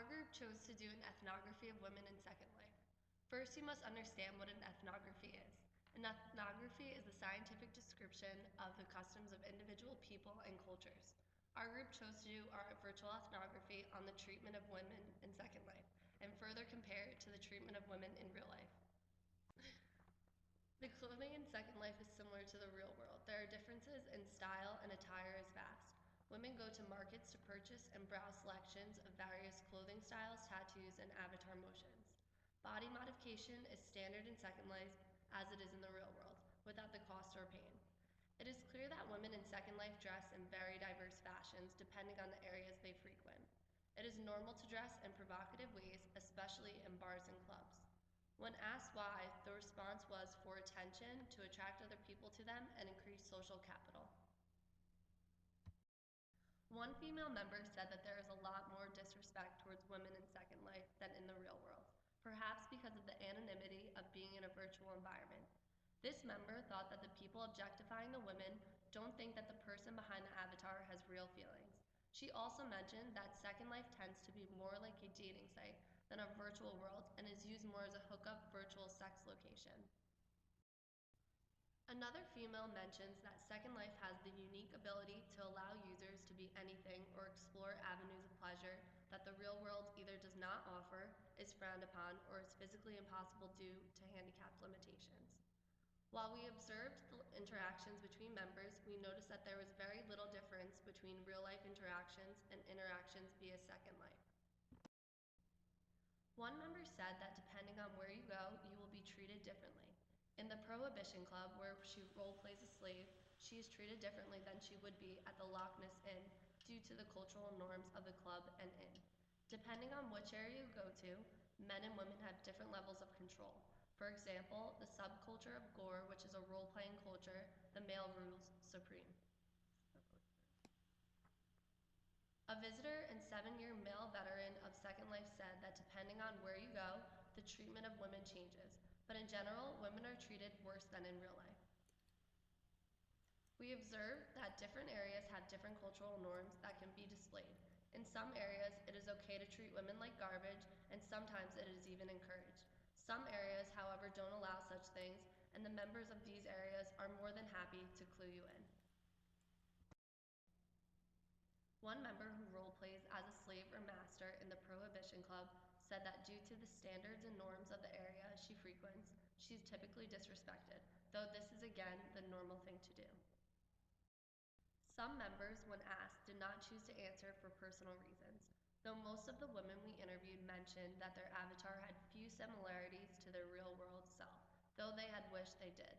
group chose to do an ethnography of women in Second Life. First, you must understand what an ethnography is. An ethnography is the scientific description of the customs of individual people and cultures. Our group chose to do our virtual ethnography on the treatment of women in Second Life and further compare it to the treatment of women in real life. The clothing in Second Life is similar to the real world. There are differences in style, and attire is vast. Women go to markets to purchase and browse selections of various clothing styles, tattoos, and avatar motions. Body modification is standard in Second Life as it is in the real world, without the cost or pain. It is clear that women in Second Life dress in very diverse fashions depending on the areas they frequent. It is normal to dress in provocative ways, especially in bars and clubs. When asked why, the response was for attention, to attract other people to them, and increase social capital. One female member said that there is a lot more disrespect towards women in Second Life than in the real world, perhaps because of the anonymity of being in a virtual environment. This member thought that the people objectifying the women don't think that the person behind the avatar has real feelings. She also mentioned that Second Life tends to be more like a dating site than a virtual world and is used more as a hookup virtual sex location. Another female mentions that Second Life has the unique ability to allow users to be anything or explore avenues of pleasure that the real world either does not offer, is frowned upon, or is physically impossible due to handicap limitations. While we observed the interactions between members, we noticed that there was very little difference between real-life interactions and interactions via Second Life. One member said that depending on where you go, you will be treated differently. In the Prohibition Club, where she role-plays a slave, she is treated differently than she would be at the Loch Ness Inn due to the cultural norms of the club and inn. Depending on which area you go to, men and women have different levels of control. For example, the subculture of gore, which is a role-playing culture, the male rules supreme. A visitor and 7-year male veteran of Second Life said that depending on where you go, the treatment of women changes, but in general, women are treated worse than in real life. We observed that different areas have different cultural norms that can be displayed. In some areas, it is okay to treat women like garbage, and sometimes it is even encouraged. Some areas, however, don't allow such things, and the members of these areas are more than happy to clue you in. One member who role-plays as a slave or master in the Prohibition Club said that due to the standards and norms of the area she frequents, she is typically disrespected, though this is again the normal thing to do. Some members, when asked, did not choose to answer for personal reasons, though most of the women we interviewed mentioned that their avatar had few similarities to their real-world self, though they had wished they did.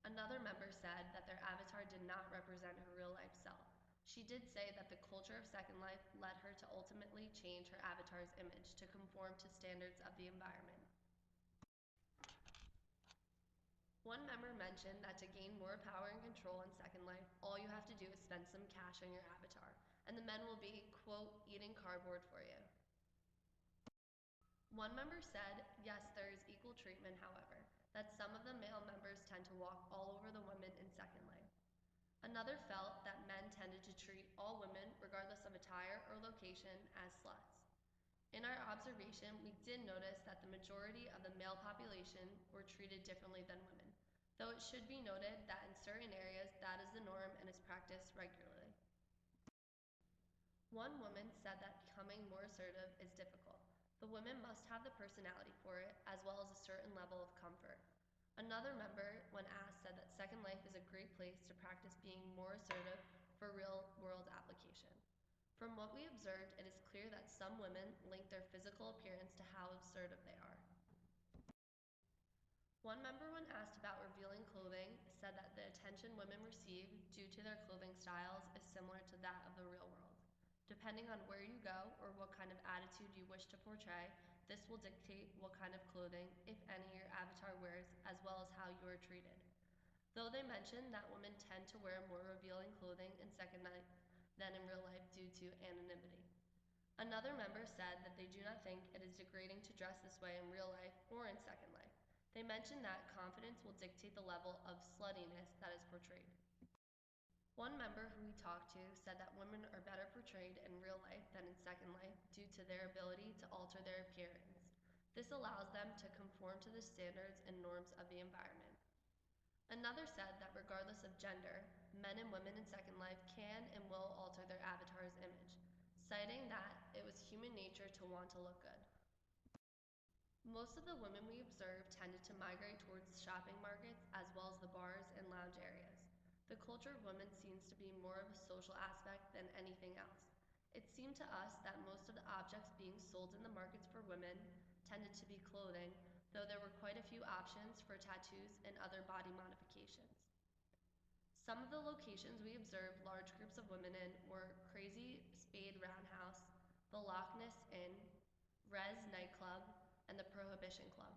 Another member said that their avatar did not represent her real-life self. She did say that the culture of Second Life led her to ultimately change her avatar's image to conform to standards of the environment. One member mentioned that to gain more power and control in Second Life, all you have to do is spend some cash on your avatar, and the men will be, quote, eating cardboard for you. One member said, yes, there is equal treatment, however, that some of the male members tend to walk all over the women in Second Life. Another felt that men tended to treat all women, regardless of attire or location, as sluts. In our observation, we did notice that the majority of the male population were treated differently than women, though it should be noted that in certain areas that is the norm and is practiced regularly. One woman said that becoming more assertive is difficult. The women must have the personality for it, as well as a certain level of comfort. Another member, when asked, said that Second Life is a great place to practice being more assertive for real-world application. From what we observed, it is clear that some women link their physical appearance to how assertive they are. One member, when asked about revealing clothing, said that the attention women receive due to their clothing styles is similar to that of the real world. Depending on where you go or what kind of attitude you wish to portray, this will dictate what kind of clothing, if any, your avatar wears, as well as how you are treated. Though they mentioned that women tend to wear more revealing clothing in Second Life than in real life due to anonymity. Another member said that they do not think it is degrading to dress this way in real life or in Second Life. They mentioned that confidence will dictate the level of sluttiness that is portrayed. One member who we talked to said that women are better portrayed in real life than in Second Life due to their ability to alter their appearance. This allows them to conform to the standards and norms of the environment. Another said that regardless of gender, men and women in Second Life can and will alter their avatar's image, citing that it was human nature to want to look good. Most of the women we observed tended to migrate towards shopping markets as well as the bars and lounge areas. The culture of women seems to be more of a social aspect than anything else. It seemed to us that most of the objects being sold in the markets for women tended to be clothing, though there were quite a few options for tattoos and other body modifications. Some of the locations we observed large groups of women in were Crazy Spade Roundhouse, the Loch Ness Inn, Res Nightclub, and the Prohibition Club.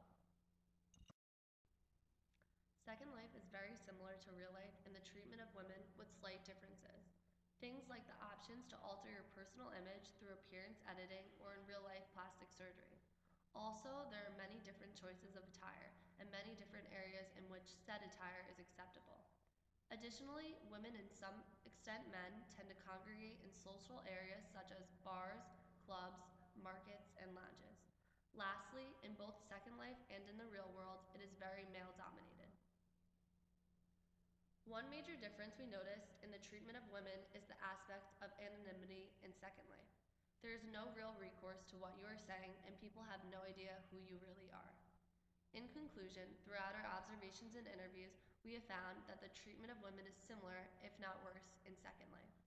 Second Life is very similar to real life in the treatment of women with slight differences. Things like the options to alter your personal image through appearance editing or in real life plastic surgery. Also, there are many different choices of attire and many different areas in which said attire is acceptable. Additionally, women and some extent men tend to congregate in social areas such as bars, clubs, markets, and lounges. Lastly, in both Second Life and in the real world, it is very male dominated. One major difference we noticed in the treatment of women is the aspect of anonymity in Second Life. There is no real recourse to what you are saying, and people have no idea who you really are. In conclusion, throughout our observations and interviews, we have found that the treatment of women is similar, if not worse, in Second Life.